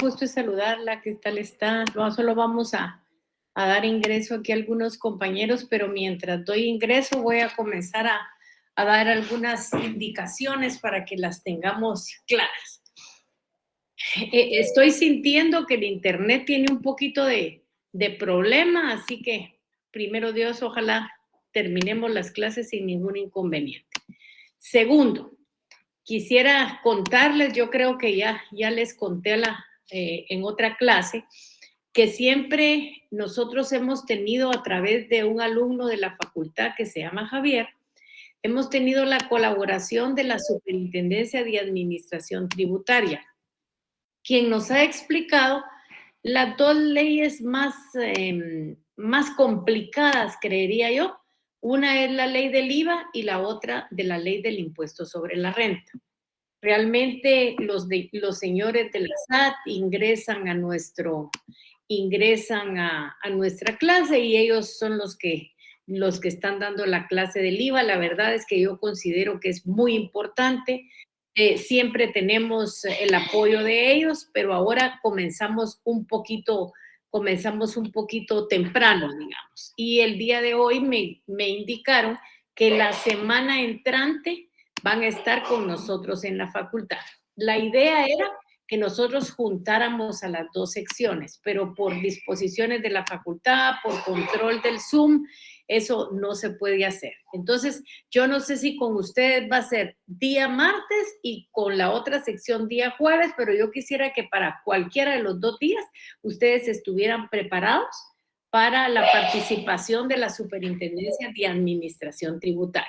gusto es saludarla. ¿Qué tal está? No, solo vamos a dar ingreso aquí a algunos compañeros, pero mientras doy ingreso voy a comenzar a dar algunas indicaciones para que las tengamos claras. Estoy sintiendo que el internet tiene un poquito de problema, así que primero Dios, ojalá terminemos las clases sin ningún inconveniente. Segundo, quisiera contarles, yo creo que ya les conté en otra clase, que siempre nosotros hemos tenido a través de un alumno de la facultad que se llama Javier, hemos tenido la colaboración de la Superintendencia de Administración Tributaria, quien nos ha explicado las dos leyes más complicadas, creería yo. Una es la ley del IVA y la otra de la ley del impuesto sobre la renta. Realmente los señores de la SAT ingresan a nuestra clase y ellos son los que están dando la clase del IVA. La verdad es que yo considero que es muy importante. Siempre tenemos el apoyo de ellos, pero ahora comenzamos un poquito temprano, digamos. Y el día de hoy me indicaron que la semana entrante van a estar con nosotros en la facultad. La idea era que nosotros juntáramos a las dos secciones, pero por disposiciones de la facultad, por control del Zoom, eso no se puede hacer. Entonces, yo no sé si con ustedes va a ser día martes y con la otra sección día jueves, pero yo quisiera que para cualquiera de los dos días ustedes estuvieran preparados para la participación de la Superintendencia de Administración Tributaria.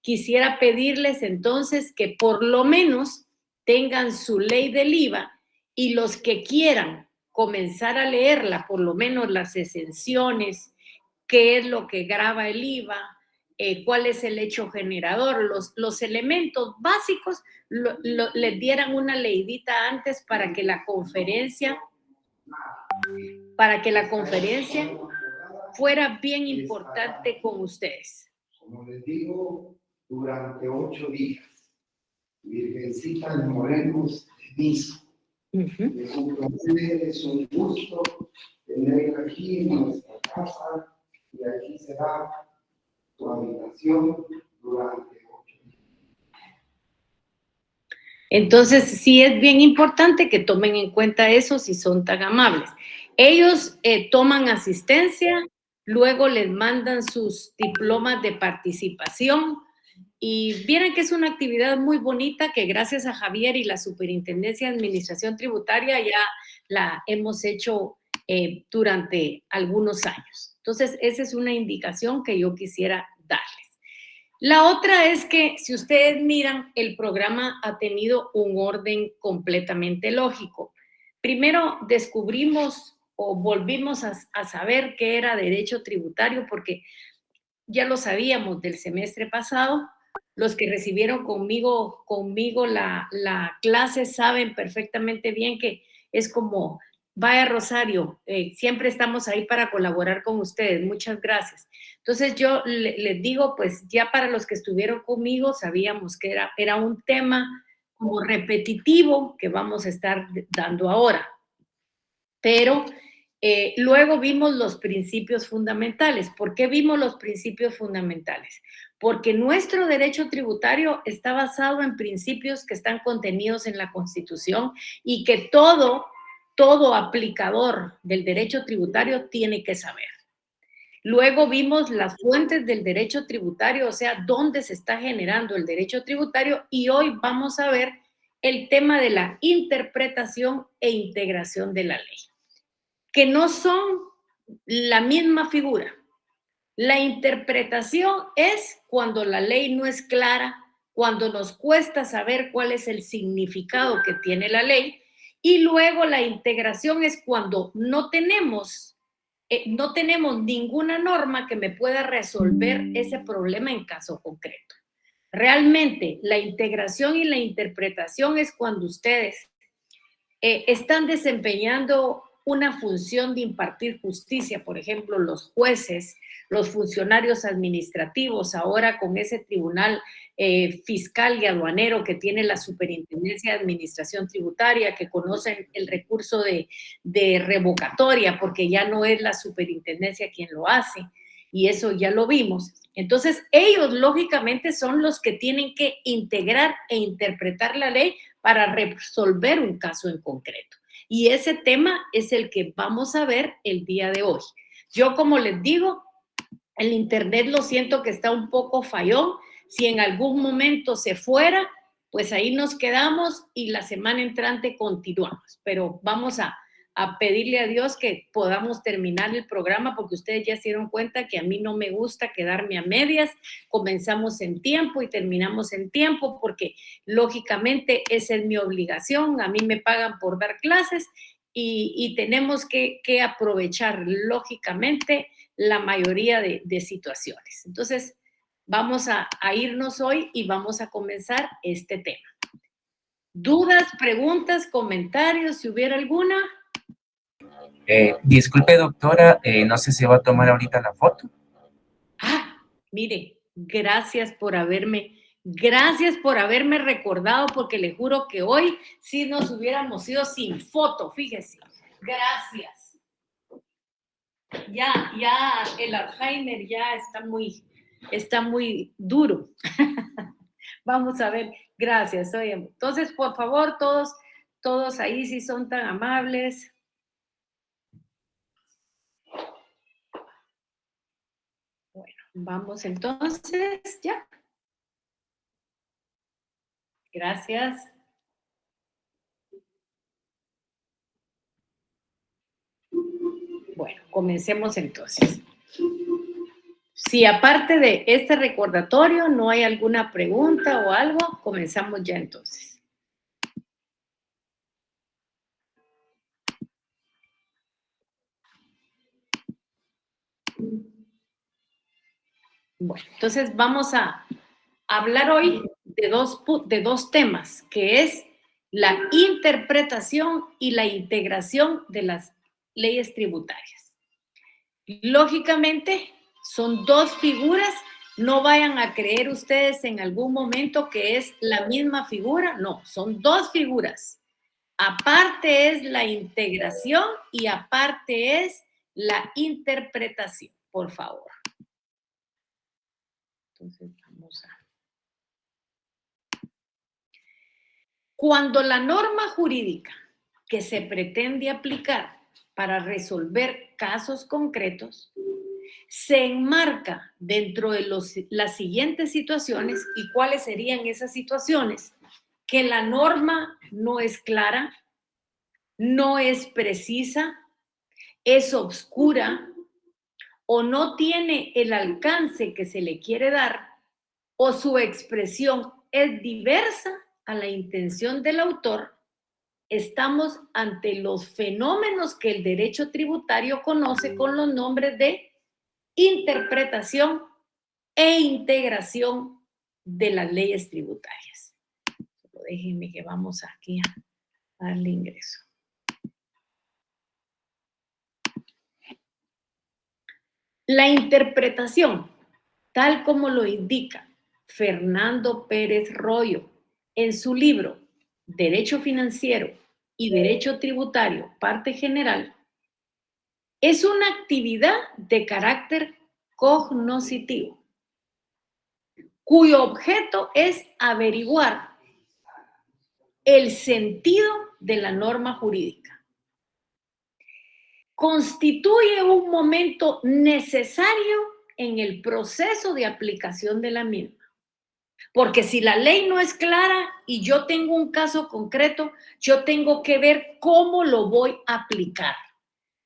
Quisiera pedirles entonces que por lo menos tengan su ley del IVA y los que quieran comenzar a leerla, por lo menos las exenciones, qué es lo que grava el IVA, cuál es el hecho generador, los elementos básicos, les dieran una leidita antes para que la conferencia fuera bien importante con ustedes. Como les digo, durante 8 días, Virgencita de Morelos de Niza. Es un placer, es un gusto tenerla aquí en nuestra casa y aquí será tu habitación durante 8 días. Entonces, sí es bien importante que tomen en cuenta eso si son tan amables. Ellos toman asistencia, luego les mandan sus diplomas de participación y vieran que es una actividad muy bonita que gracias a Javier y la Superintendencia de Administración Tributaria ya la hemos hecho durante algunos años. Entonces, esa es una indicación que yo quisiera darles. La otra es que si ustedes miran, el programa ha tenido un orden completamente lógico. Primero descubrimos o volvimos a saber qué era derecho tributario porque ya lo sabíamos del semestre pasado. Los que recibieron conmigo la clase saben perfectamente bien que es como, vaya Rosario, siempre estamos ahí para colaborar con ustedes, muchas gracias. Entonces yo les digo, pues ya para los que estuvieron conmigo sabíamos que era un tema como repetitivo que vamos a estar dando ahora. Pero luego vimos los principios fundamentales. ¿Por qué vimos los principios fundamentales? Porque nuestro derecho tributario está basado en principios que están contenidos en la Constitución y que todo aplicador del derecho tributario tiene que saber. Luego vimos las fuentes del derecho tributario, o sea, dónde se está generando el derecho tributario, y hoy vamos a ver el tema de la interpretación e integración de la ley, que no son la misma figura. La interpretación es cuando la ley no es clara, cuando nos cuesta saber cuál es el significado que tiene la ley, y luego la integración es cuando no tenemos ninguna norma que me pueda resolver ese problema en caso concreto. Realmente, la integración y la interpretación es cuando ustedes están desempeñando una función de impartir justicia, por ejemplo, los jueces, los funcionarios administrativos, ahora con ese tribunal fiscal y aduanero que tiene la Superintendencia de Administración Tributaria, que conocen el recurso de revocatoria, porque ya no es la superintendencia quien lo hace, y eso ya lo vimos. Entonces, ellos lógicamente son los que tienen que integrar e interpretar la ley para resolver un caso en concreto. Y ese tema es el que vamos a ver el día de hoy. Yo, como les digo, el internet lo siento que está un poco fallón. Si en algún momento se fuera, pues ahí nos quedamos y la semana entrante continuamos. Pero vamos a pedirle a Dios que podamos terminar el programa, porque ustedes ya se dieron cuenta que a mí no me gusta quedarme a medias. Comenzamos en tiempo y terminamos en tiempo, porque lógicamente esa es mi obligación. A mí me pagan por dar clases y tenemos que aprovechar lógicamente la mayoría de situaciones. Entonces, vamos a irnos hoy y vamos a comenzar este tema. ¿Dudas, preguntas, comentarios, si hubiera alguna? Disculpe, doctora, no sé si va a tomar ahorita la foto. Mire, gracias por haberme recordado, porque le juro que hoy sí nos hubiéramos ido sin foto, fíjese. Gracias. Ya el Alzheimer ya está muy duro. Vamos a ver, gracias. Oye, entonces, por favor, todos ahí si son tan amables. Bueno, vamos entonces, ya. Gracias. Bueno, comencemos entonces. Si aparte de este recordatorio no hay alguna pregunta o algo, comenzamos ya entonces. Bueno, entonces vamos a hablar hoy de dos temas, que es la interpretación y la integración de las leyes tributarias. Lógicamente, son dos figuras. No vayan a creer ustedes en algún momento que es la misma figura. No, son dos figuras. Aparte es la integración y aparte es la interpretación, por favor. Entonces, vamos a... Cuando la norma jurídica que se pretende aplicar para resolver casos concretos se enmarca dentro de las siguientes situaciones. ¿Y cuáles serían esas situaciones? Que la norma no es clara, no es precisa, es obscura o no tiene el alcance que se le quiere dar, o su expresión es diversa a la intención del autor. Estamos ante los fenómenos que el derecho tributario conoce con los nombres de interpretación e integración de las leyes tributarias. Déjenme que vamos aquí a darle ingreso. La interpretación, tal como lo indica Fernando Pérez Royo en su libro Derecho Financiero y Derecho Tributario, parte general, es una actividad de carácter cognoscitivo, cuyo objeto es averiguar el sentido de la norma jurídica. Constituye un momento necesario en el proceso de aplicación de la misma. Porque si la ley no es clara y yo tengo un caso concreto, yo tengo que ver cómo lo voy a aplicar.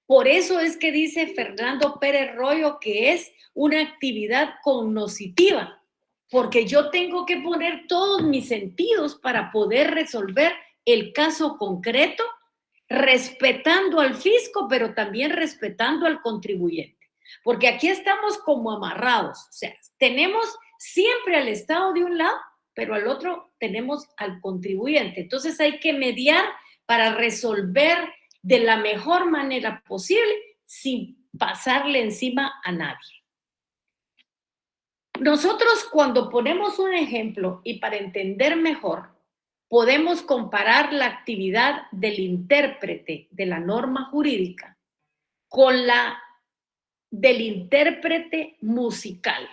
Por eso es que dice Fernando Pérez Royo que es una actividad cognoscitiva, porque yo tengo que poner todos mis sentidos para poder resolver el caso concreto, respetando al fisco, pero también respetando al contribuyente. Porque aquí estamos como amarrados, o sea, tenemos siempre al Estado de un lado, pero al otro tenemos al contribuyente. Entonces hay que mediar para resolver de la mejor manera posible sin pasarle encima a nadie. Nosotros cuando ponemos un ejemplo y para entender mejor, podemos comparar la actividad del intérprete de la norma jurídica con la del intérprete musical.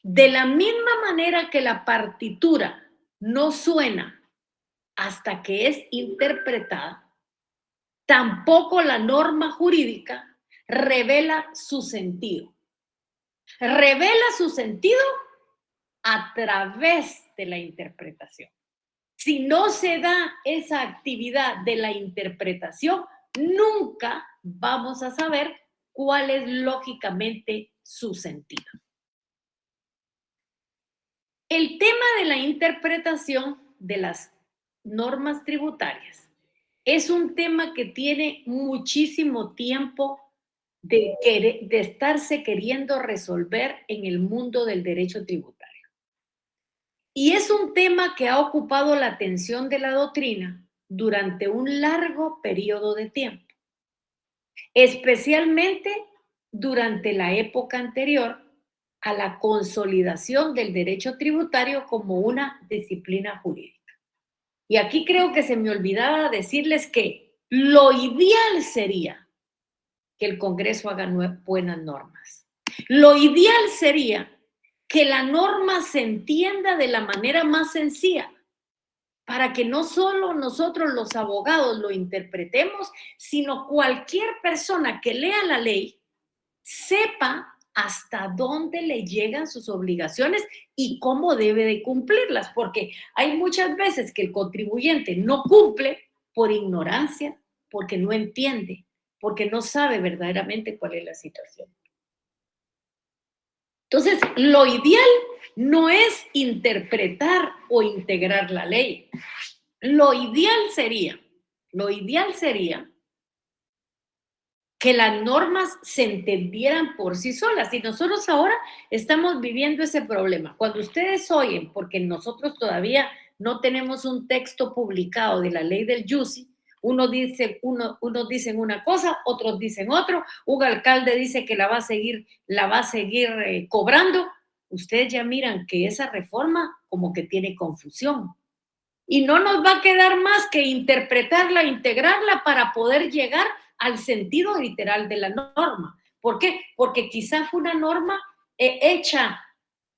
De la misma manera que la partitura no suena hasta que es interpretada, tampoco la norma jurídica revela su sentido. Revela su sentido a través de la interpretación. Si no se da esa actividad de la interpretación, nunca vamos a saber cuál es lógicamente su sentido. El tema de la interpretación de las normas tributarias es un tema que tiene muchísimo tiempo de estarse queriendo resolver en el mundo del derecho tributario. Y es un tema que ha ocupado la atención de la doctrina durante un largo periodo de tiempo, especialmente durante la época anterior a la consolidación del derecho tributario como una disciplina jurídica. Y aquí creo que se me olvidaba decirles que lo ideal sería que el Congreso haga buenas normas. Lo ideal sería que la norma se entienda de la manera más sencilla, para que no solo nosotros los abogados lo interpretemos, sino cualquier persona que lea la ley sepa hasta dónde le llegan sus obligaciones y cómo debe de cumplirlas, porque hay muchas veces que el contribuyente no cumple por ignorancia, porque no entiende, porque no sabe verdaderamente cuál es la situación. Entonces, lo ideal no es interpretar o integrar la ley. Lo ideal sería que las normas se entendieran por sí solas. Y nosotros ahora estamos viviendo ese problema. Cuando ustedes oyen, porque nosotros todavía no tenemos un texto publicado de la ley del JUSI, unos dicen una cosa, otros dicen otro, un alcalde dice que la va a seguir cobrando. Ustedes ya miran que esa reforma como que tiene confusión. Y no nos va a quedar más que interpretarla, integrarla para poder llegar al sentido literal de la norma. ¿Por qué? Porque quizá fue una norma hecha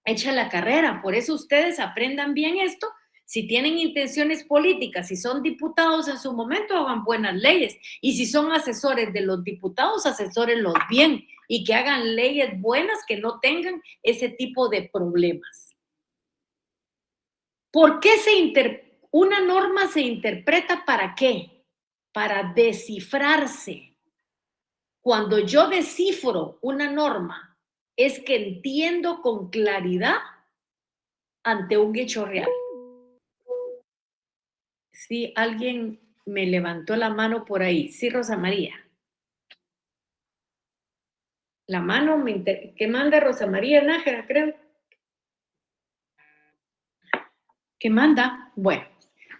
a la carrera. Por eso ustedes aprendan bien esto. Si tienen intenciones políticas, si son diputados en su momento, hagan buenas leyes. Y si son asesores de los diputados, asesórenlos bien y que hagan leyes buenas que no tengan ese tipo de problemas. ¿Por qué una norma se interpreta para qué? Para descifrarse. Cuando yo descifro una norma, es que entiendo con claridad ante un hecho real. Sí, alguien me levantó la mano por ahí. Sí, Rosa María. La mano que manda Rosa María Nájera, creo. ¿Qué manda? Bueno,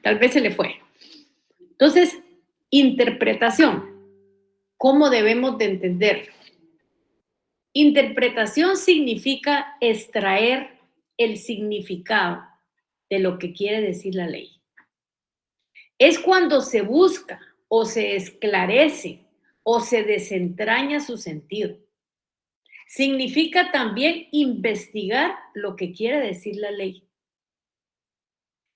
tal vez se le fue. Entonces, interpretación. ¿Cómo debemos de entenderlo? Interpretación significa extraer el significado de lo que quiere decir la ley. Es cuando se busca o se esclarece o se desentraña su sentido. Significa también investigar lo que quiere decir la ley.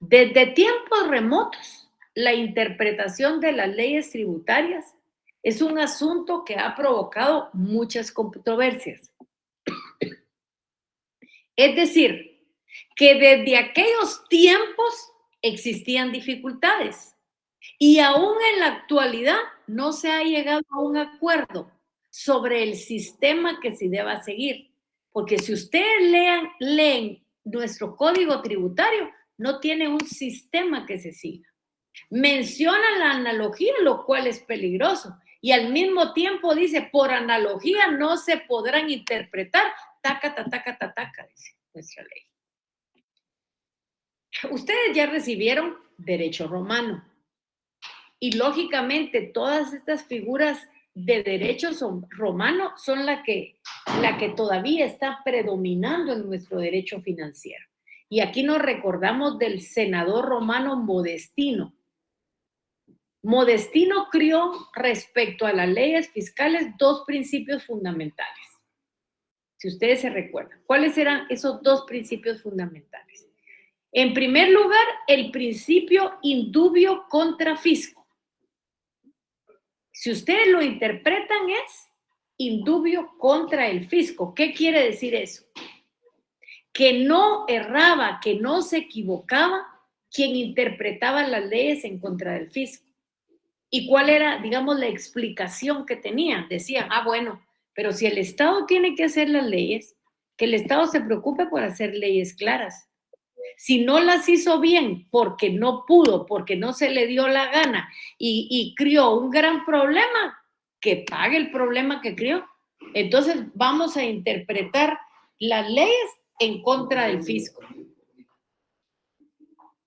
Desde tiempos remotos, la interpretación de las leyes tributarias es un asunto que ha provocado muchas controversias. Es decir, que desde aquellos tiempos existían dificultades y aún en la actualidad no se ha llegado a un acuerdo sobre el sistema que se deba seguir. Porque si ustedes leen nuestro código tributario, no tiene un sistema que se siga. Menciona la analogía, lo cual es peligroso. Y al mismo tiempo dice, por analogía no se podrán interpretar, dice nuestra ley. Ustedes ya recibieron derecho romano. Y lógicamente todas estas figuras de derecho romano son la que todavía está predominando en nuestro derecho financiero. Y aquí nos recordamos del senador romano Modestino. Modestino crió respecto a las leyes fiscales dos principios fundamentales. Si ustedes se recuerdan, ¿cuáles eran esos dos principios fundamentales? En primer lugar, el principio indubio contra fisco. Si ustedes lo interpretan es indubio contra el fisco. ¿Qué quiere decir eso? Que no erraba, que no se equivocaba quien interpretaba las leyes en contra del fisco. ¿Y cuál era, digamos, la explicación que tenían? Decían, bueno, pero si el Estado tiene que hacer las leyes, que el Estado se preocupe por hacer leyes claras. Si no las hizo bien porque no pudo, porque no se le dio la gana y crió un gran problema, que pague el problema que crió. Entonces vamos a interpretar las leyes en contra del fisco.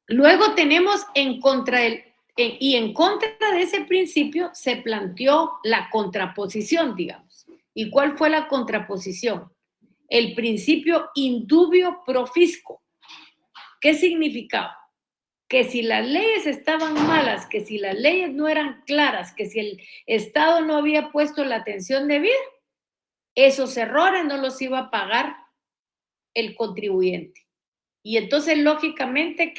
Luego tenemos en contra de ese principio se planteó la contraposición, digamos. ¿Y cuál fue la contraposición? El principio indubio pro fisco. ¿Qué significaba? Que si las leyes estaban malas, que si las leyes no eran claras, que si el Estado no había puesto la atención debida, esos errores no los iba a pagar el contribuyente. Y entonces, lógicamente,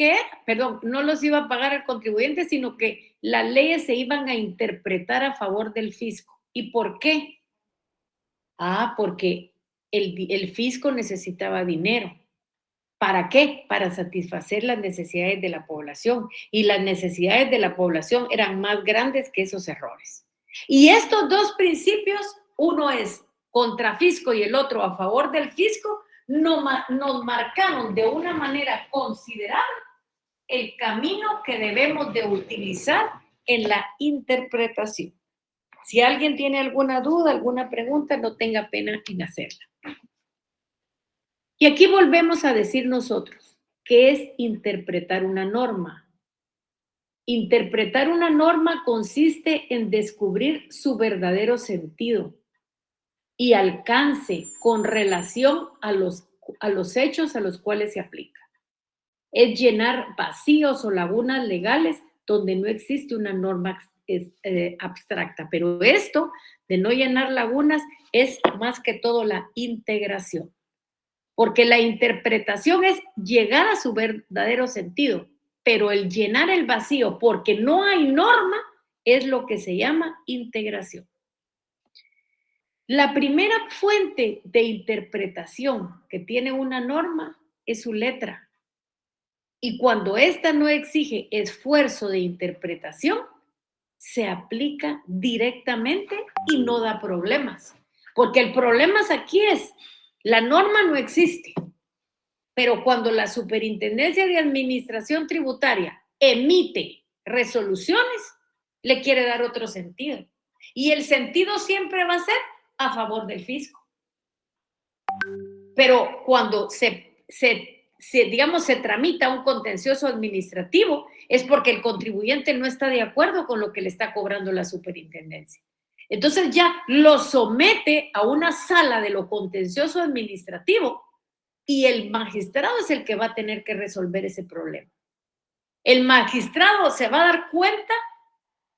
no los iba a pagar el contribuyente, sino que las leyes se iban a interpretar a favor del fisco. ¿Y por qué? Porque el fisco necesitaba dinero. ¿Para qué? Para satisfacer las necesidades de la población. Y las necesidades de la población eran más grandes que esos errores. Y estos dos principios, uno es contra fisco y el otro a favor del fisco, nos marcaron de una manera considerable el camino que debemos de utilizar en la interpretación. Si alguien tiene alguna duda, alguna pregunta, no tenga pena en hacerla. Y aquí volvemos a decir nosotros, ¿qué es interpretar una norma? Interpretar una norma consiste en descubrir su verdadero sentido y alcance con relación a los hechos a los cuales se aplica. Es llenar vacíos o lagunas legales donde no existe una norma abstracta. Pero esto de no llenar lagunas es más que todo la integración. Porque la interpretación es llegar a su verdadero sentido, pero el llenar el vacío porque no hay norma es lo que se llama integración. La primera fuente de interpretación que tiene una norma es su letra. Y cuando ésta no exige esfuerzo de interpretación, se aplica directamente y no da problemas. Porque el problema aquí es, la norma no existe, pero cuando la Superintendencia de Administración Tributaria emite resoluciones, le quiere dar otro sentido. Y el sentido siempre va a ser a favor del fisco. Pero cuando se tramita un contencioso administrativo, es porque el contribuyente no está de acuerdo con lo que le está cobrando la superintendencia. Entonces ya lo somete a una sala de lo contencioso administrativo y el magistrado es el que va a tener que resolver ese problema. El magistrado se va a dar cuenta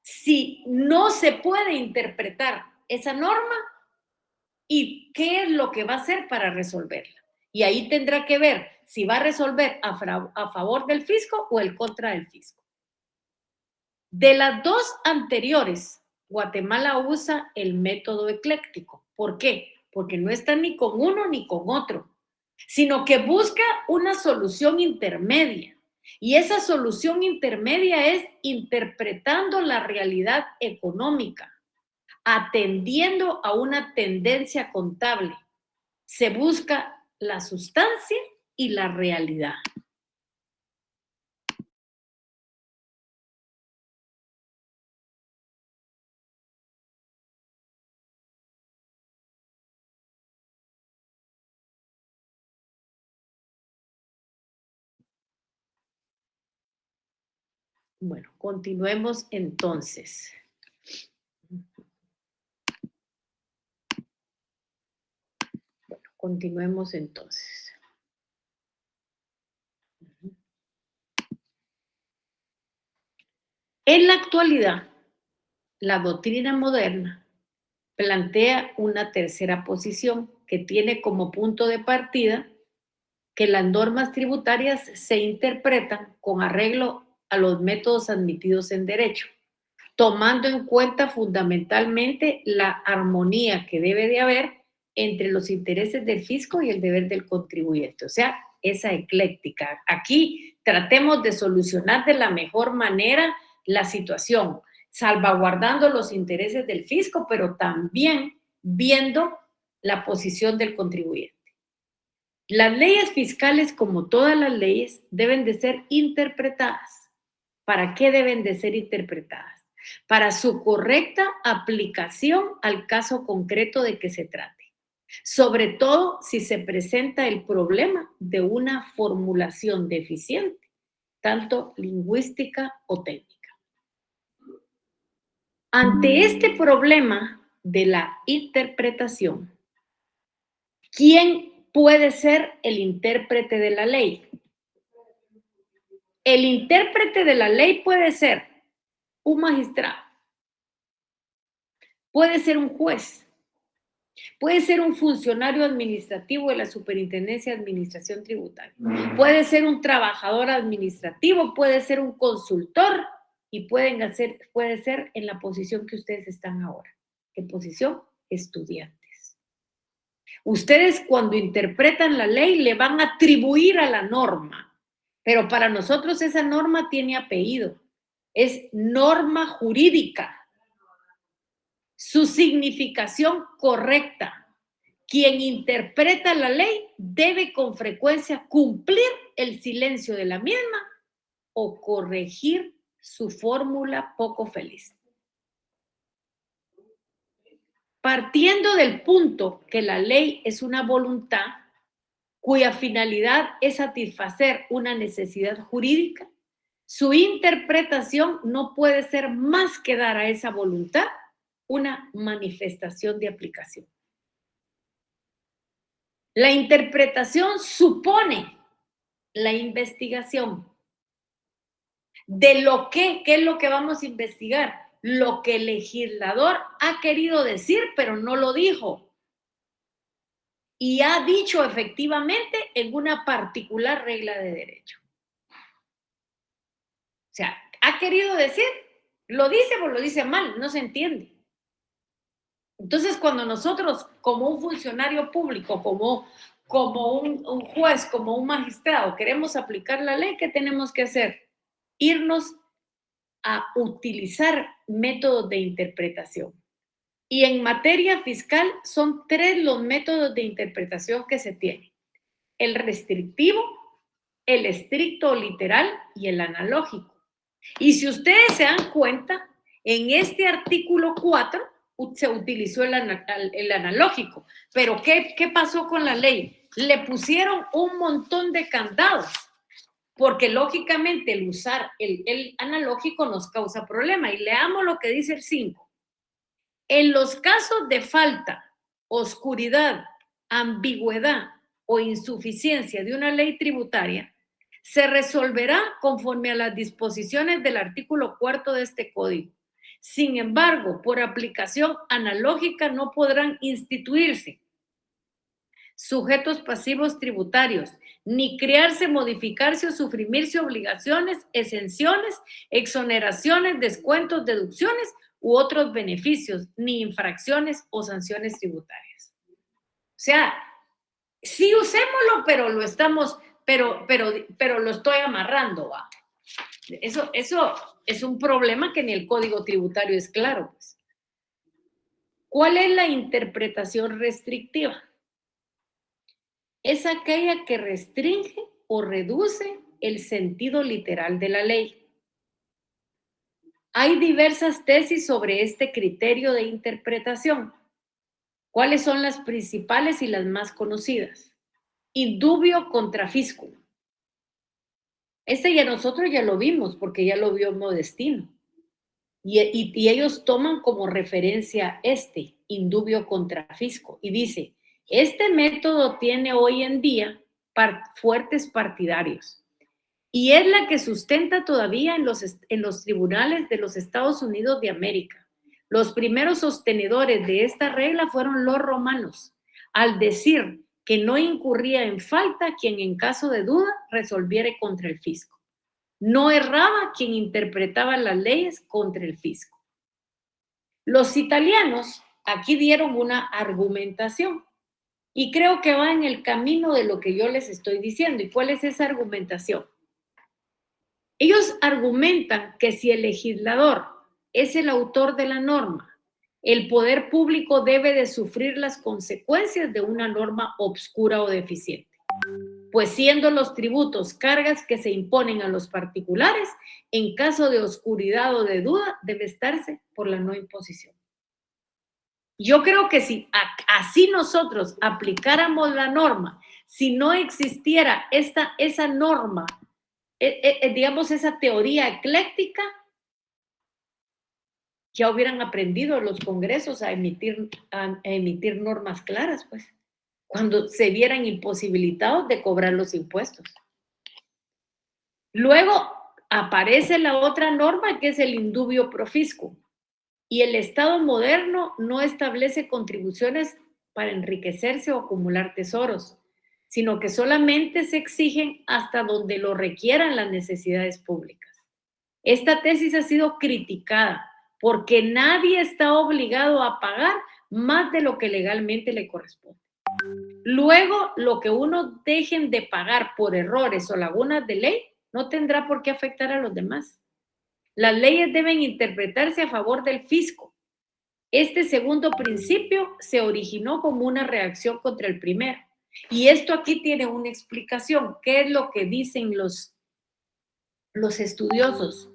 si no se puede interpretar esa norma y qué es lo que va a hacer para resolverla. Y ahí tendrá que ver si va a resolver a favor del fisco o el contra del fisco. De las dos anteriores, Guatemala usa el método ecléctico. ¿Por qué? Porque no está ni con uno ni con otro, sino que busca una solución intermedia. Y esa solución intermedia es interpretando la realidad económica, atendiendo a una tendencia contable. Se busca la sustancia y la realidad. Bueno, continuemos entonces. Bueno, continuemos entonces. En la actualidad, la doctrina moderna plantea una tercera posición que tiene como punto de partida que las normas tributarias se interpretan con arreglo a los métodos admitidos en derecho, tomando en cuenta fundamentalmente la armonía que debe de haber entre los intereses del fisco y el deber del contribuyente, o sea, esa ecléctica. Aquí tratemos de solucionar de la mejor manera la situación, salvaguardando los intereses del fisco, pero también viendo la posición del contribuyente. Las leyes fiscales, como todas las leyes, deben de ser interpretadas. ¿Para qué deben de ser interpretadas? Para su correcta aplicación al caso concreto de que se trate. Sobre todo si se presenta el problema de una formulación deficiente, tanto lingüística o técnica. Ante este problema de la interpretación, ¿quién puede ser el intérprete de la ley? El intérprete de la ley puede ser un magistrado, puede ser un juez, puede ser un funcionario administrativo de la Superintendencia de Administración Tributaria, puede ser un trabajador administrativo, puede ser un consultor y puede ser en la posición que ustedes están ahora. ¿Qué posición? Estudiantes. Ustedes cuando interpretan la ley le van a atribuir a la norma, pero para nosotros esa norma tiene apellido, es norma jurídica. Su significación correcta. Quien interpreta la ley debe con frecuencia cumplir el silencio de la misma o corregir su fórmula poco feliz. Partiendo del punto que la ley es una voluntad cuya finalidad es satisfacer una necesidad jurídica, su interpretación no puede ser más que dar a esa voluntad una manifestación de aplicación. La interpretación supone la investigación de lo que, ¿qué es lo que vamos a investigar? Lo que el legislador ha querido decir, pero no lo dijo. Y ha dicho efectivamente en una particular regla de derecho. O sea, ha querido decir, lo dice o lo dice mal, no se entiende. Entonces, cuando nosotros, como un funcionario público, como un juez, como un magistrado, queremos aplicar la ley, ¿qué tenemos que hacer? Irnos a utilizar métodos de interpretación. Y en materia fiscal son 3 los métodos de interpretación que se tienen: el restrictivo, el estricto o literal y el analógico. Y si ustedes se dan cuenta, en este artículo 4 se utilizó el analógico. Pero ¿qué pasó con la ley? Le pusieron un montón de candados, porque lógicamente el usar el analógico nos causa problema. Y leamos lo que dice el 5. En los casos de falta, oscuridad, ambigüedad o insuficiencia de una ley tributaria, se resolverá conforme a las disposiciones del artículo 4 de este código. Sin embargo, por aplicación analógica no podrán instituirse sujetos pasivos tributarios, ni crearse, modificarse o suprimirse obligaciones, exenciones, exoneraciones, descuentos, deducciones u otros beneficios, ni infracciones o sanciones tributarias. O sea, sí usémoslo, pero lo estamos, pero lo estoy amarrando, ¿va? Eso es un problema que ni el Código Tributario es claro, pues. ¿Cuál es la interpretación restrictiva? Es aquella que restringe o reduce el sentido literal de la ley. Hay diversas tesis sobre este criterio de interpretación. ¿Cuáles son las principales y las más conocidas? Indubio contra fisco. Este ya nosotros ya lo vimos, porque ya lo vio Modestino. Y ellos toman como referencia indubio contra fisco, y dice, este método tiene hoy en día fuertes partidarios, y es la que sustenta todavía en los tribunales de los Estados Unidos de América. Los primeros sostenedores de esta regla fueron los romanos, al decir que no incurría en falta quien en caso de duda resolviere contra el fisco. No erraba quien interpretaba las leyes contra el fisco. Los italianos aquí dieron una argumentación y creo que va en el camino de lo que yo les estoy diciendo. ¿Y cuál es esa argumentación? Ellos argumentan que si el legislador es el autor de la norma, el poder público debe de sufrir las consecuencias de una norma obscura o deficiente, pues siendo los tributos cargas que se imponen a los particulares, en caso de oscuridad o de duda, debe estarse por la no imposición. Yo creo que si así nosotros aplicáramos la norma, si no existiera esa norma, digamos esa teoría ecléctica, ya hubieran aprendido los congresos a emitir normas claras, pues, cuando se vieran imposibilitados de cobrar los impuestos. Luego aparece la otra norma que es el indubio pro fisco. Y el Estado moderno no establece contribuciones para enriquecerse o acumular tesoros, sino que solamente se exigen hasta donde lo requieran las necesidades públicas. Esta tesis ha sido criticada porque nadie está obligado a pagar más de lo que legalmente le corresponde. Luego, lo que uno dejen de pagar por errores o lagunas de ley no tendrá por qué afectar a los demás. Las leyes deben interpretarse a favor del fisco. Este segundo principio se originó como una reacción contra el primero. Y esto aquí tiene una explicación. ¿Qué es lo que dicen los estudiosos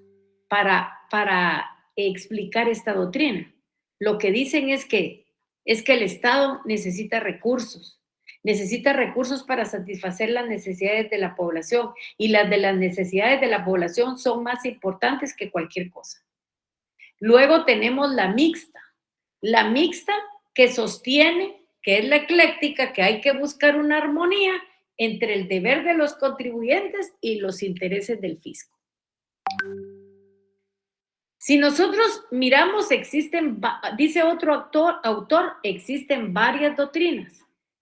para explicar esta doctrina? Lo que dicen es que el Estado necesita recursos para satisfacer las necesidades de la población, y las necesidades de la población son más importantes que cualquier cosa. Luego tenemos la mixta que sostiene, que es la ecléctica, que hay que buscar una armonía entre el deber de los contribuyentes y los intereses del fisco. Si nosotros miramos, dice otro autor, existen varias doctrinas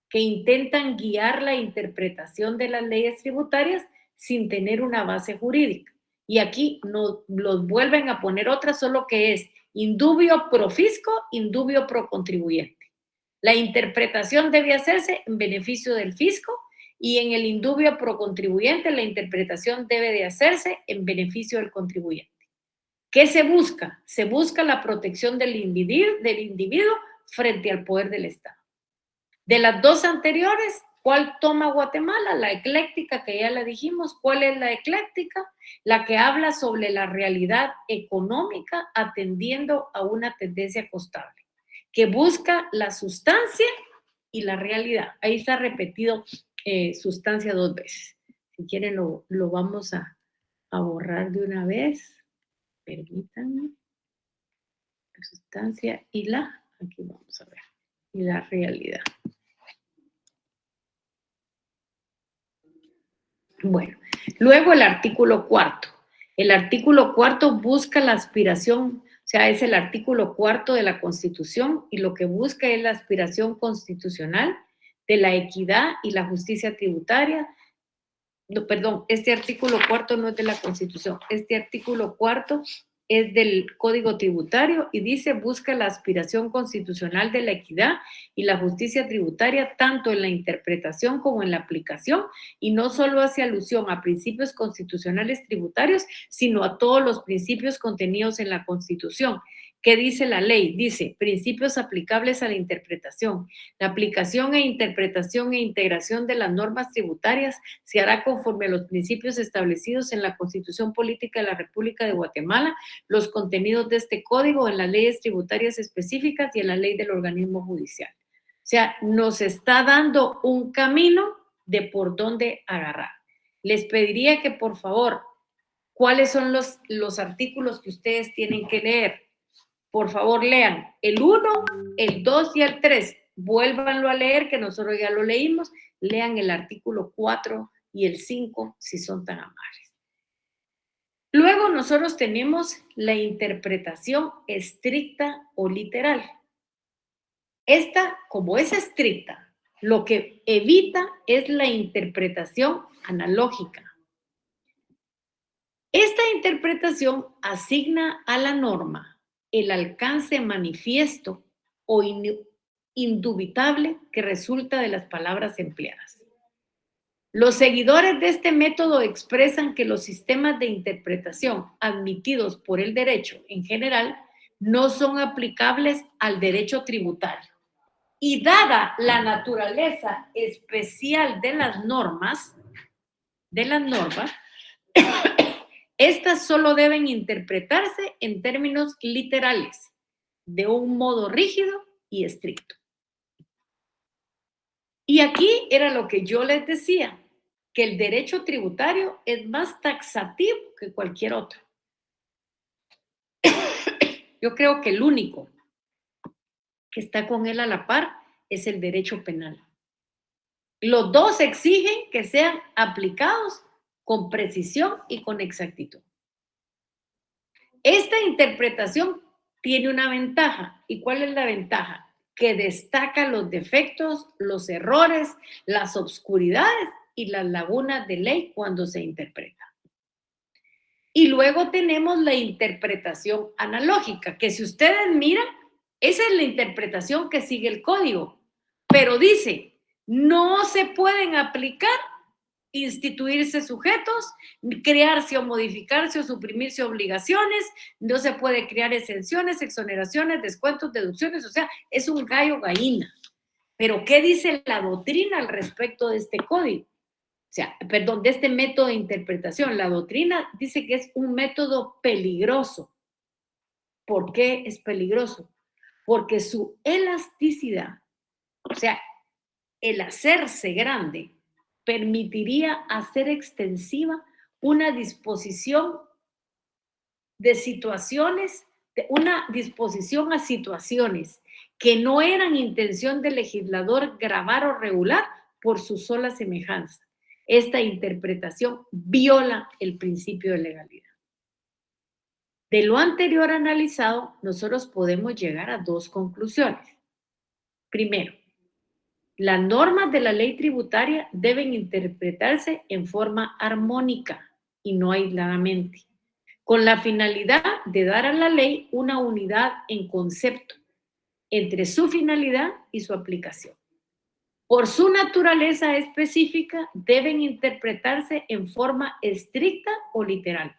que intentan guiar la interpretación de las leyes tributarias sin tener una base jurídica. Y aquí nos vuelven a poner otra, solo que es indubio pro fisco, indubio pro contribuyente. La interpretación debe hacerse en beneficio del fisco, y en el indubio pro contribuyente la interpretación debe de hacerse en beneficio del contribuyente. ¿Qué se busca? Se busca la protección del individuo frente al poder del Estado. De las dos anteriores, ¿cuál toma Guatemala? La ecléctica, que ya la dijimos. ¿Cuál es la ecléctica? La que habla sobre la realidad económica atendiendo a una tendencia costable, que busca la sustancia y la realidad. Ahí está repetido sustancia 2 veces. Si quieren lo vamos a borrar de una vez. Permítanme. La sustancia y aquí vamos a ver, y la realidad. Bueno, luego el artículo 4. El artículo 4 busca la aspiración, o sea, es el artículo 4 de la Constitución, y lo que busca es la aspiración constitucional de la equidad y la justicia tributaria. No, perdón, este artículo 4 no es de la Constitución, este artículo 4 es del Código Tributario, y dice: busca la aspiración constitucional de la equidad y la justicia tributaria tanto en la interpretación como en la aplicación, y no solo hace alusión a principios constitucionales tributarios, sino a todos los principios contenidos en la Constitución. ¿Qué dice la ley? Dice: principios aplicables a la interpretación. La aplicación e interpretación e integración de las normas tributarias se hará conforme a los principios establecidos en la Constitución Política de la República de Guatemala, los contenidos de este código, en las leyes tributarias específicas y en la ley del organismo judicial. O sea, nos está dando un camino de por dónde agarrar. les pediría que por favor, ¿cuáles son los artículos que ustedes tienen que leer? Por favor, lean el 1, el 2 y el 3. Vuélvanlo a leer, que nosotros ya lo leímos. Lean el artículo 4 y el 5, si son tan amables. Luego nosotros tenemos la interpretación estricta o literal. Esta, como es estricta, lo que evita es la interpretación analógica. Esta interpretación asigna a la norma el alcance manifiesto o indubitable que resulta de las palabras empleadas. Los seguidores de este método expresan que los sistemas de interpretación admitidos por el derecho en general no son aplicables al derecho tributario. Y dada la naturaleza especial de las normas, estas solo deben interpretarse en términos literales, de un modo rígido y estricto. Y aquí era lo que yo les decía, que el derecho tributario es más taxativo que cualquier otro. Yo creo que el único que está con él a la par es el derecho penal. Los dos exigen que sean aplicados con precisión y con exactitud. Esta interpretación tiene una ventaja. ¿Y cuál es la ventaja? Que destaca los defectos, los errores, las obscuridades y las lagunas de ley cuando se interpreta. Y luego tenemos la interpretación analógica, que si ustedes miran, esa es la interpretación que sigue el código, pero dice, no se pueden aplicar, instituirse sujetos, crearse o modificarse o suprimirse obligaciones, no se puede crear exenciones, exoneraciones, descuentos, deducciones, o sea, es un gallo gallina. Pero ¿qué dice la doctrina al respecto de este código? O sea, perdón, de este método de interpretación. La doctrina dice que es un método peligroso. ¿Por qué es peligroso? Porque su elasticidad, o sea, el hacerse grande, permitiría hacer extensiva una disposición de situaciones, una disposición a situaciones que no eran intención del legislador gravar o regular por su sola semejanza. Esta interpretación viola el principio de legalidad. De lo anterior analizado, nosotros podemos llegar a dos conclusiones. Primero, las normas de la ley tributaria deben interpretarse en forma armónica y no aisladamente, con la finalidad de dar a la ley una unidad en concepto entre su finalidad y su aplicación. Por su naturaleza específica, deben interpretarse en forma estricta o literal.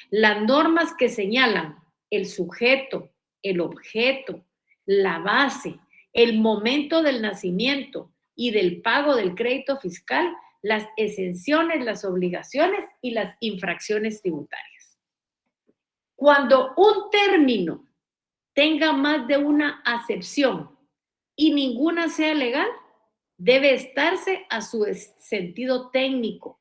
Las normas que señalan el sujeto, el objeto, la base, el momento del nacimiento y del pago del crédito fiscal, las exenciones, las obligaciones y las infracciones tributarias. Cuando un término tenga más de una acepción y ninguna sea legal, debe estarse a su sentido técnico.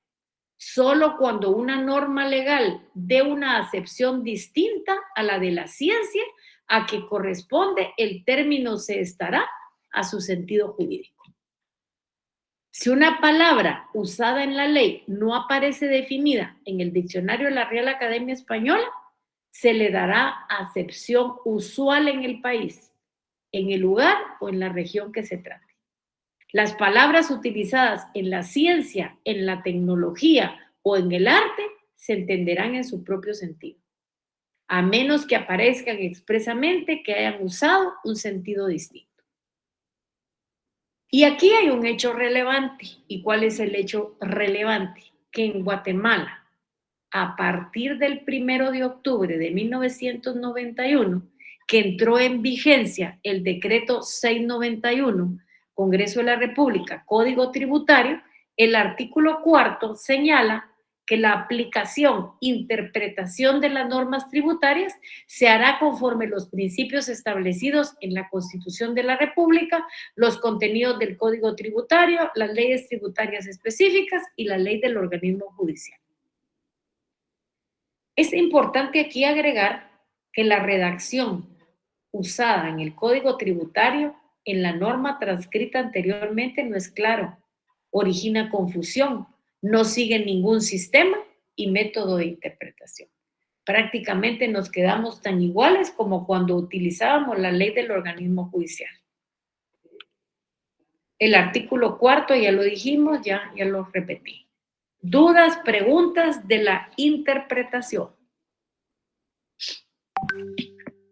Solo cuando una norma legal dé una acepción distinta a la de la ciencia a que corresponde, el término se estará a su sentido jurídico. Si una palabra usada en la ley no aparece definida en el diccionario de la Real Academia Española, se le dará acepción usual en el país, en el lugar o en la región que se trate. Las palabras utilizadas en la ciencia, en la tecnología o en el arte se entenderán en su propio sentido, a menos que aparezcan expresamente que hayan usado un sentido distinto. Y aquí hay un hecho relevante. ¿Y cuál es el hecho relevante? Que en Guatemala, a partir del 1 de octubre de 1991, que entró en vigencia el decreto 691, Congreso de la República, Código Tributario, el artículo 4 señala que la aplicación, interpretación de las normas tributarias se hará conforme los principios establecidos en la Constitución de la República, los contenidos del Código Tributario, las leyes tributarias específicas y la ley del organismo judicial. Es importante aquí agregar que la redacción usada en el Código Tributario en la norma transcrita anteriormente no es claro, origina confusión, no sigue ningún sistema y método de interpretación. Prácticamente nos quedamos tan iguales como cuando utilizábamos la ley del organismo judicial. El artículo 4, ya lo dijimos, ya lo repetí. Dudas, preguntas de la interpretación.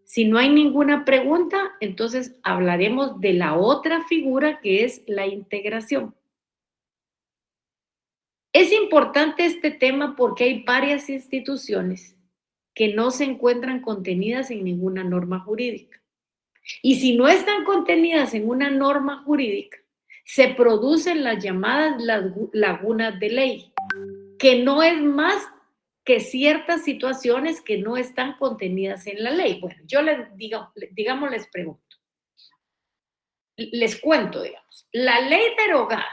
Si no hay ninguna pregunta, entonces hablaremos de la otra figura que es la integración. Es importante este tema porque hay varias instituciones que no se encuentran contenidas en ninguna norma jurídica. Y si no están contenidas en una norma jurídica, se producen las llamadas lagunas de ley, que no es más que ciertas situaciones que no están contenidas en la ley. Bueno, yo les pregunto, les cuento, digamos, la ley derogada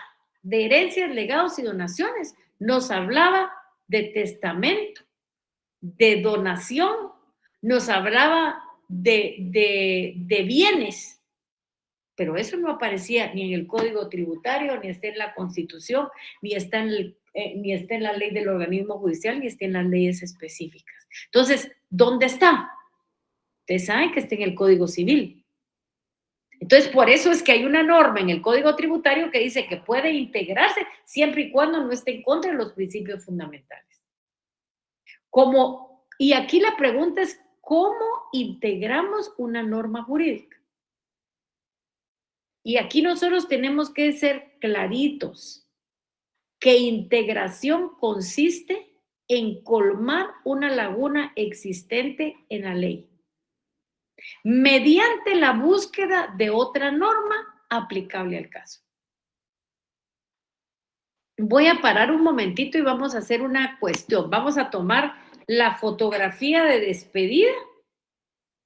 de herencias, legados y donaciones nos hablaba de testamento, de donación, nos hablaba de bienes, pero eso no aparecía ni en el Código Tributario, ni está en la Constitución, ni está en la ley del organismo judicial, ni está en las leyes específicas. Entonces, ¿dónde está? Ustedes saben que está en el Código Civil. Entonces, por eso es que hay una norma en el Código Tributario que dice que puede integrarse siempre y cuando no esté en contra de los principios fundamentales. Y aquí la pregunta es, ¿cómo integramos una norma jurídica? Y aquí nosotros tenemos que ser claritos, que integración consiste en colmar una laguna existente en la ley, mediante la búsqueda de otra norma aplicable al caso. Voy a parar un momentito y vamos a hacer una cuestión. Vamos a tomar la fotografía de despedida,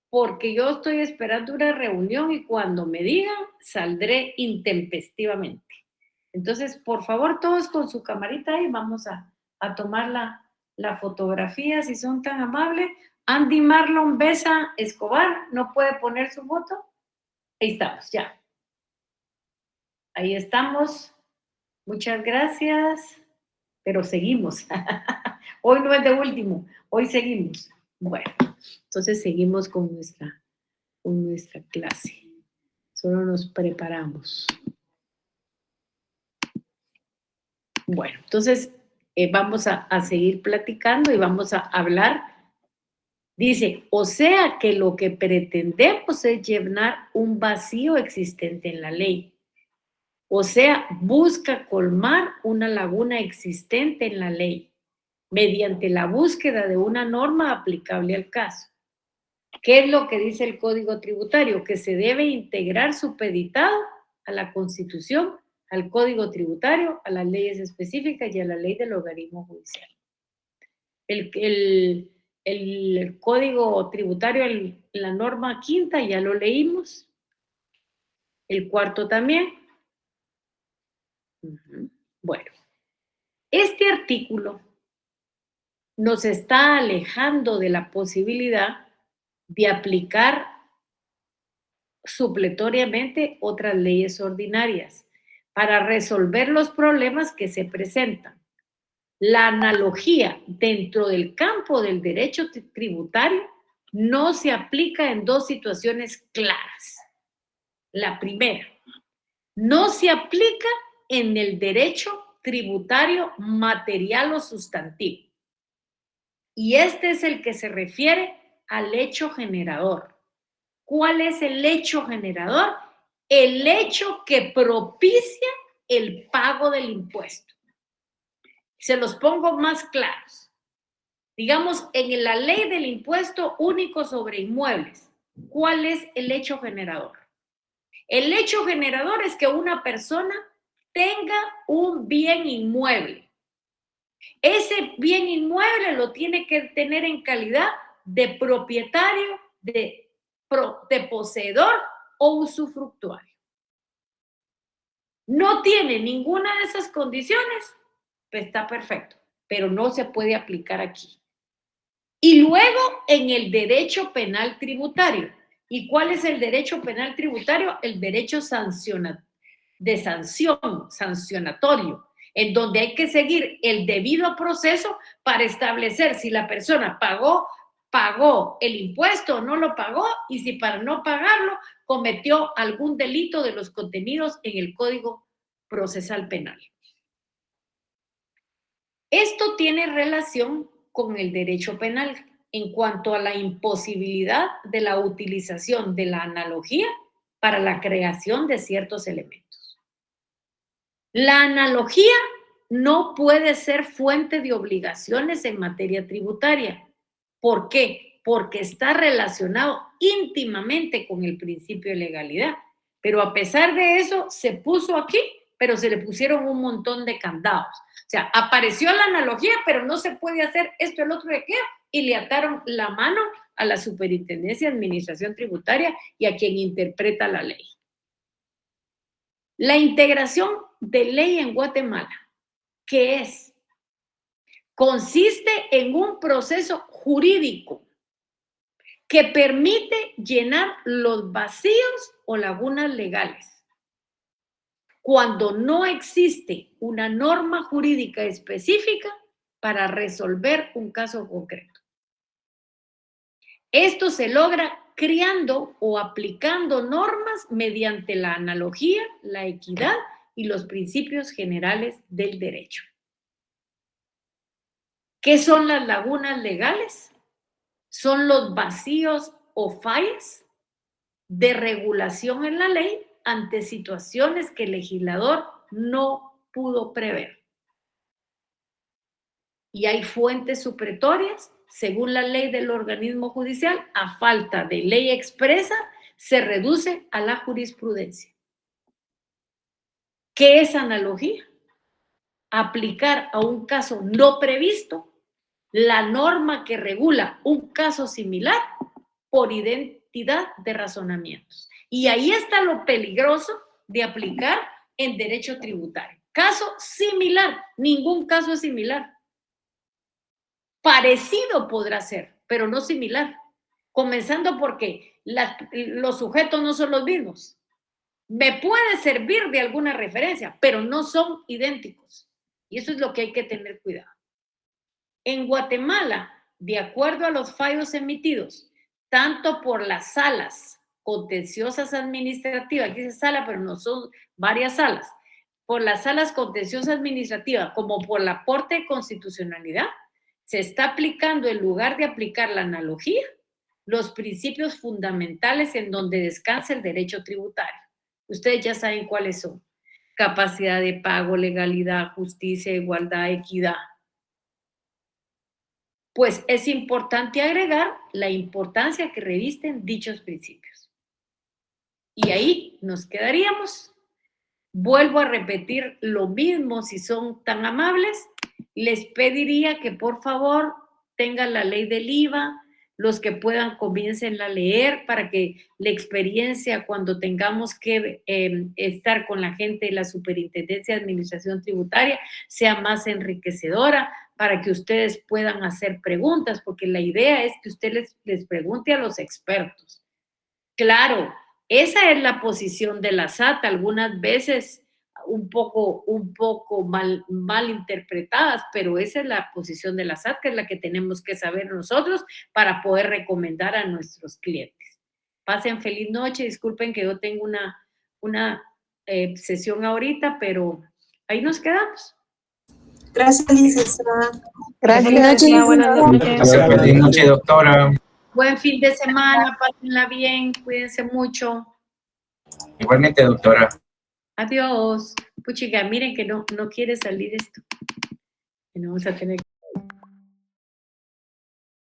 porque yo estoy esperando una reunión y cuando me digan, saldré intempestivamente. Entonces, por favor, todos con su camarita ahí, vamos a tomar la fotografía, si son tan amables. Andy Marlon Besa Escobar, ¿no puede poner su foto? Ahí estamos, ya. Ahí estamos. Muchas gracias. Pero seguimos. Hoy no es de último, hoy seguimos. Bueno, entonces seguimos con nuestra clase. Solo nos preparamos. Bueno, entonces vamos a seguir platicando y vamos a hablar. Dice, o sea que lo que pretendemos es llenar un vacío existente en la ley. O sea, busca colmar una laguna existente en la ley mediante la búsqueda de una norma aplicable al caso. ¿Qué es lo que dice el Código Tributario? Que se debe integrar supeditado a la Constitución, al Código Tributario, a las leyes específicas y a la ley del organismo judicial. El Código Tributario, la norma quinta, ya lo leímos. El cuarto también. Bueno, este artículo nos está alejando de la posibilidad de aplicar supletoriamente otras leyes ordinarias para resolver los problemas que se presentan. La analogía dentro del campo del derecho tributario no se aplica en dos situaciones claras. La primera, no se aplica en el derecho tributario material o sustantivo. Y este es el que se refiere al hecho generador. ¿Cuál es el hecho generador? El hecho que propicia el pago del impuesto. Se los pongo más claros. Digamos, en la ley del impuesto único sobre inmuebles, ¿cuál es el hecho generador? El hecho generador es que una persona tenga un bien inmueble Ese bien inmueble lo tiene que tener en calidad de propietario, de poseedor o usufructuario. No tiene ninguna de esas condiciones, pues está perfecto, pero no se puede aplicar aquí. Y luego en el derecho penal tributario. ¿Y cuál es el derecho penal tributario? El derecho sancionatorio, en donde hay que seguir el debido proceso para establecer si la persona pagó el impuesto o no lo pagó, y si para no pagarlo cometió algún delito de los contenidos en el Código Procesal Penal. Esto tiene relación con el derecho penal en cuanto a la imposibilidad de la utilización de la analogía para la creación de ciertos elementos. La analogía no puede ser fuente de obligaciones en materia tributaria. ¿Por qué? Porque está relacionado íntimamente con el principio de legalidad. Pero a pesar de eso, se puso aquí, pero se le pusieron un montón de candados. O sea, apareció la analogía, pero no se puede hacer esto, el otro, de qué, y le ataron la mano a la Superintendencia de Administración Tributaria y a quien interpreta la ley. La integración de ley en Guatemala, ¿qué es? Consiste en un proceso jurídico que permite llenar los vacíos o lagunas legales cuando no existe una norma jurídica específica para resolver un caso concreto. Esto se logra creando o aplicando normas mediante la analogía, la equidad y los principios generales del derecho. ¿Qué son las lagunas legales? Son los vacíos o fallas de regulación en la ley ante situaciones que el legislador no pudo prever. Y hay fuentes supletorias, según la ley del organismo judicial, a falta de ley expresa, se reduce a la jurisprudencia. ¿Qué es analogía? Aplicar a un caso no previsto la norma que regula un caso similar por identidad de razonamientos. Y ahí está lo peligroso de aplicar en derecho tributario. Caso similar, ningún caso es similar. Parecido podrá ser, pero no similar. Comenzando porque los sujetos no son los mismos. Me puede servir de alguna referencia, pero no son idénticos. Y eso es lo que hay que tener cuidado. En Guatemala, de acuerdo a los fallos emitidos, tanto por las salas contenciosas administrativas, aquí dice sala, pero no son varias salas, por las salas contenciosas administrativas como por la Corte de Constitucionalidad, se está aplicando, en lugar de aplicar la analogía, los principios fundamentales en donde descansa el derecho tributario. Ustedes ya saben cuáles son: capacidad de pago, legalidad, justicia, igualdad, equidad. Pues es importante agregar la importancia que revisten dichos principios. Y ahí nos quedaríamos. Vuelvo a repetir lo mismo, si son tan amables, les pediría que por favor tengan la ley del IVA, los que puedan comiencen a leer para que la experiencia cuando tengamos que estar con la gente de la Superintendencia de Administración Tributaria sea más enriquecedora, para que ustedes puedan hacer preguntas, porque la idea es que usted les pregunte a los expertos. Claro, esa es la posición de la SAT, algunas veces un poco mal interpretadas, pero esa es la posición de la SAT, que es la que tenemos que saber nosotros para poder recomendar a nuestros clientes. Pasen feliz noche, disculpen que yo tengo una sesión ahorita, pero ahí nos quedamos. Gracias, licenciada. Gracias, buenas noches. Feliz noche, doctora. Buen fin de semana, pásenla bien, cuídense mucho. Igualmente, doctora. Adiós. Puchiga, miren que no quiere salir esto. Y no vamos a tener